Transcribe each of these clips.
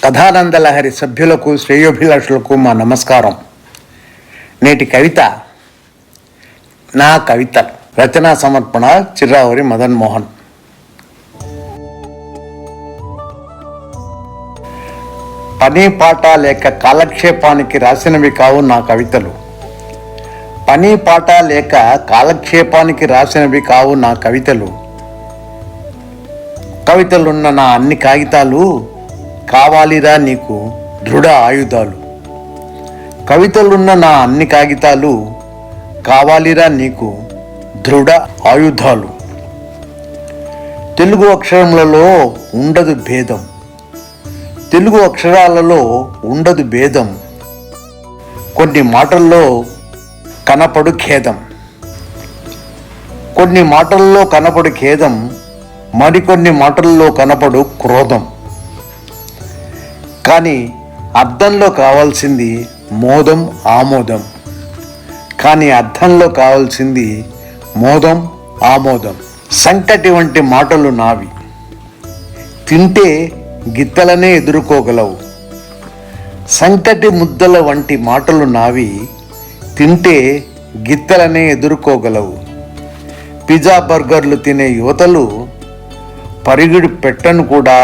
కథానందలహరి సభ్యులకు శ్రేయోభిలాషులకు మా నమస్కారం. నేటి కవిత నా కవిత రచనా సమర్పణ చిర్రావూరి మదన్ మోహన్. పని పాట లేక కాలక్షేపానికి రాసినవి కావు నా కవితలు. పని పాట లేక కాలక్షేపానికి రాసినవి కావు నా కవితలు. కవితలున్న నా అన్ని కాగితాలు కావాలిరా నీకు దృఢ ఆయుధాలు. కవితలున్న నా అన్ని కాగితాలు కావాలిరా నీకు దృఢ ఆయుధాలు. తెలుగు అక్షరములలో ఉండదు భేదం, తెలుగు అక్షరాలలో ఉండదు భేదం. కొన్ని మాటల్లో కనపడు ఖేదం, కొన్ని మాటల్లో కనపడు ఖేదం, మరికొన్ని మాటల్లో కనపడు క్రోధం. కానీ అర్థంలో కావాల్సింది మోదం ఆమోదం, కానీ అర్థంలో కావాల్సింది మోదం ఆమోదం. సంకటి వంటి మాటలు నావి, తింటే గిత్తలనే ఎదుర్కోగలవు. సంకటి ముద్దల వంటి మాటలు నావి, తింటే గిత్తలనే ఎదుర్కోగలవు. పిజ్జా బర్గర్లు తినే యువతలు పరిగిడు పెట్టను కూడా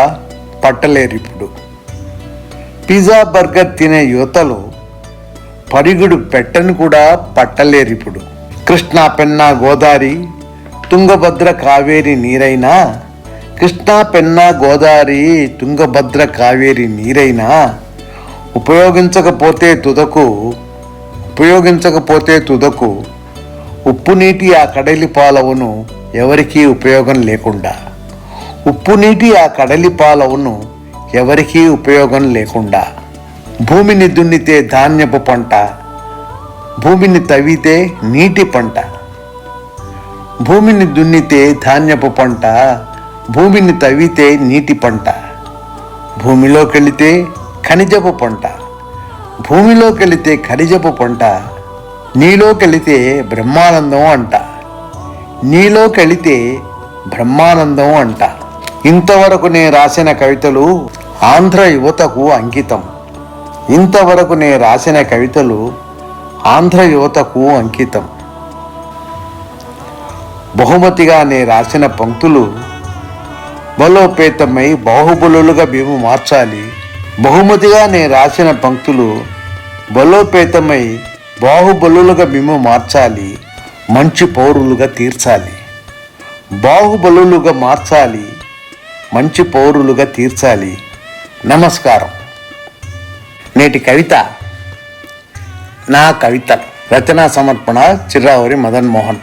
పట్టలేరిప్పుడు. పిజ్జా బర్గర్ తినే యువతలు పరిగుడు పెట్టను కూడా పట్టలేరిప్పుడు. కృష్ణా పెన్నా గోదావరి తుంగభద్ర కావేరి నీరైనా, కృష్ణా పెన్నా గోదావరి తుంగభద్ర కావేరి నీరైనా ఉపయోగించకపోతే తుదకు ఉప్పు నీటి ఆ కడలి పాలవును ఎవరికీ ఉపయోగం లేకుండా. ఉప్పు నీటి ఆ కడలి పాలవును ఎవరికీ ఉపయోగం లేకుండా. భూమిని దున్నితే ధాన్యపు పంట, భూమిని తవ్వితే నీటి పంట. భూమిని దున్నితే ధాన్యపు పంట, భూమిని తవ్వితే నీటి పంట. భూమిలోకెళితే ఖనిజపు పంట, భూమిలోకెళితే ఖనిజపు పంట. నీలోకెళితే బ్రహ్మానందం అంట, నీలోకెళితే బ్రహ్మానందం అంట. ఇంతవరకు నేను రాసిన కవితలు ఆంధ్ర యువతకు అంకితం. ఇంతవరకు నేను రాసిన కవితలు ఆంధ్ర యువతకు అంకితం. బహుమతిగా నేను రాసిన పంక్తులు బలోపేతమై బాహుబలులుగా మేము మార్చాలి. బహుమతిగా నేను రాసిన పంక్తులు బలోపేతమై బాహుబలులుగా మేము మార్చాలి. మంచి పౌరులుగా తీర్చాలి. బాహుబలులుగా మార్చాలి, మంచి పౌరులుగా తీర్చాలి. నమస్కారం. నేటి కవిత నా కవిత రచనా సమర్పణ చిర్రావూరి మదన్ మోహన్.